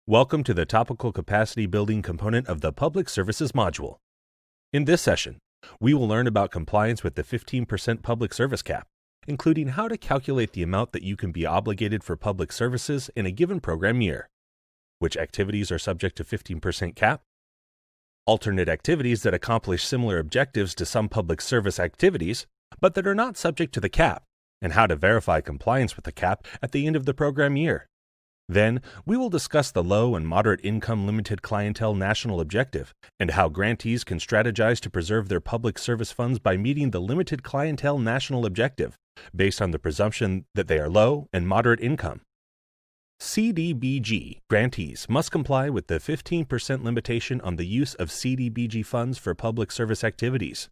Welcome to the Topical Capacity Building component of the Public Services module. In this session, we will learn about compliance with the 15% public service cap, including how to calculate the amount that you can be obligated for public services in a given program year, which activities are subject to 15% cap, alternate activities that accomplish similar objectives to some public service activities, but that are not subject to the cap, and how to verify compliance with the cap at the end of the program year. Then, we will discuss the low and moderate income limited clientele national objective and how grantees can strategize to preserve their public service funds by meeting the limited clientele national objective based on the presumption that they are low and moderate income. CDBG grantees must comply with the 15% limitation on the use of CDBG funds for public service activities.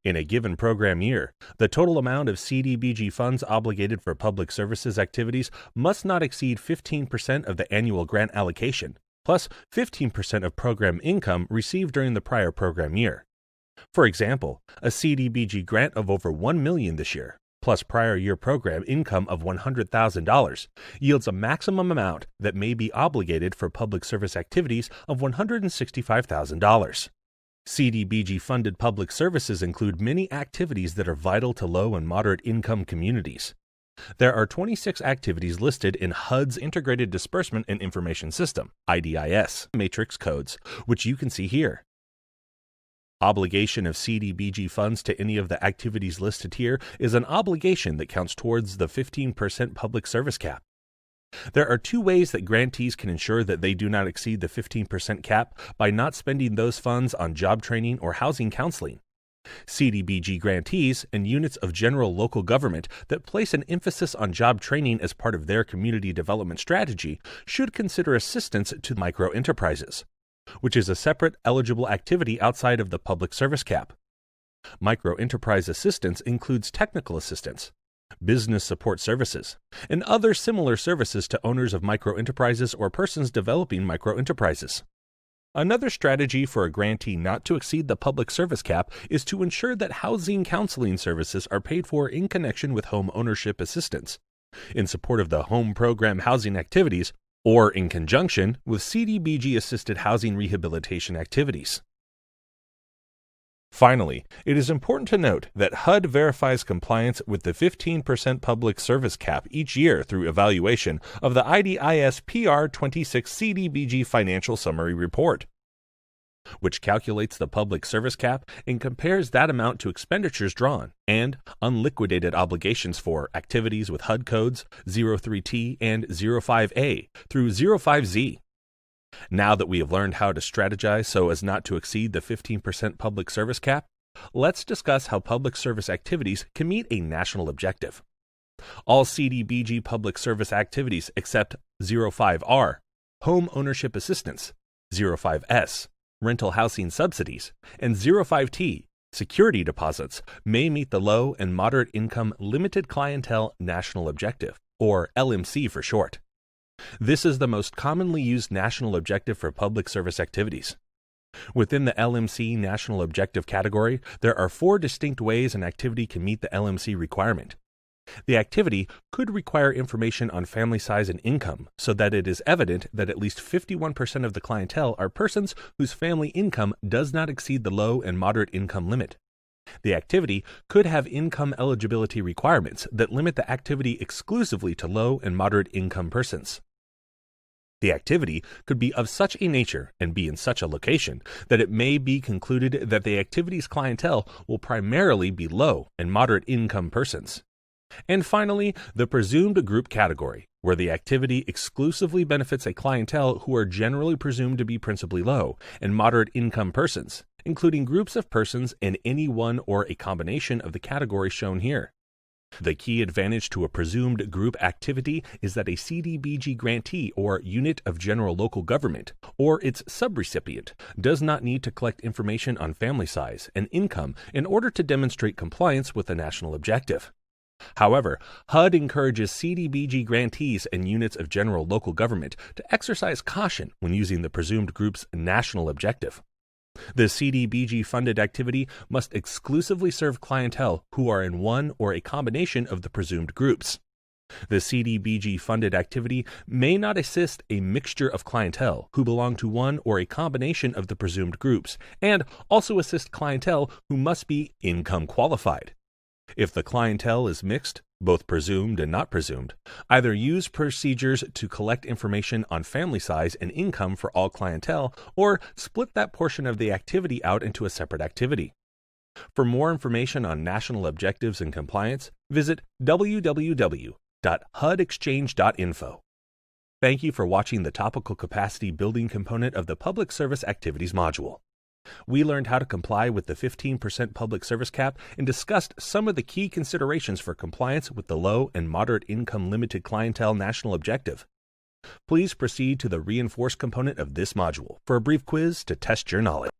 In a given program year, the total amount of CDBG funds obligated for public services activities must not exceed 15% of the annual grant allocation, plus 15% of program income received during the prior program year. For example, a CDBG grant of over $1 million this year, plus prior year program income of $100,000, yields a maximum amount that may be obligated for public service activities of $165,000. CDBG-funded public services include many activities that are vital to low and moderate income communities. There are 26 activities listed in HUD's Integrated Disbursement and Information System, IDIS, matrix codes, which you can see here. Obligation of CDBG funds to any of the activities listed here is an obligation that counts towards the 15% public service cap. There are two ways that grantees can ensure that they do not exceed the 15% cap by not spending those funds on job training or housing counseling. CDBG grantees and units of general local government that place an emphasis on job training as part of their community development strategy should consider assistance to microenterprises, which is a separate eligible activity outside of the public service cap. Microenterprise assistance includes technical assistance, business support services, and other similar services to owners of microenterprises or persons developing microenterprises. Another strategy for a grantee not to exceed the public service cap is to ensure that housing counseling services are paid for in connection with home ownership assistance, in support of the home program housing activities, or in conjunction with CDBG-assisted housing rehabilitation activities. Finally, it is important to note that HUD verifies compliance with the 15% public service cap each year through evaluation of the IDIS PR26 CDBG Financial Summary Report, which calculates the public service cap and compares that amount to expenditures drawn and unliquidated obligations for activities with HUD codes 03T and 05A through 05Z. Now that we have learned how to strategize so as not to exceed the 15% public service cap, let's discuss how public service activities can meet a national objective. All CDBG public service activities except 05R, home ownership assistance, 05S, rental housing subsidies, and 05T, security deposits, may meet the low and moderate income limited clientele national objective, or LMC for short. This is the most commonly used national objective for public service activities. Within the LMC national objective category, there are four distinct ways an activity can meet the LMC requirement. The activity could require information on family size and income so that it is evident that at least 51% of the clientele are persons whose family income does not exceed the low and moderate income limit. The activity could have income eligibility requirements that limit the activity exclusively to low and moderate income persons. The activity could be of such a nature and be in such a location that it may be concluded that the activity's clientele will primarily be low and moderate income persons. And finally, the presumed group category, where the activity exclusively benefits a clientele who are generally presumed to be principally low and moderate income persons, including groups of persons in any one or a combination of the categories shown here. The key advantage to a presumed group activity is that a CDBG grantee or unit of general local government or its subrecipient does not need to collect information on family size and income in order to demonstrate compliance with the national objective. However, HUD encourages CDBG grantees and units of general local government to exercise caution when using the presumed group's national objective. The CDBG-funded activity must exclusively serve clientele who are in one or a combination of the presumed groups. The CDBG-funded activity may not assist a mixture of clientele who belong to one or a combination of the presumed groups, and also assist clientele who must be income qualified. If the clientele is mixed, both presumed and not presumed, either use procedures to collect information on family size and income for all clientele, or split that portion of the activity out into a separate activity. For more information on national objectives and compliance, visit www.hudexchange.info. Thank you for watching the topical capacity building component of the Public Service Activities module. We learned how to comply with the 15% public service cap and discussed some of the key considerations for compliance with the low and moderate income limited clientele national objective. Please proceed to the reinforced component of this module for a brief quiz to test your knowledge.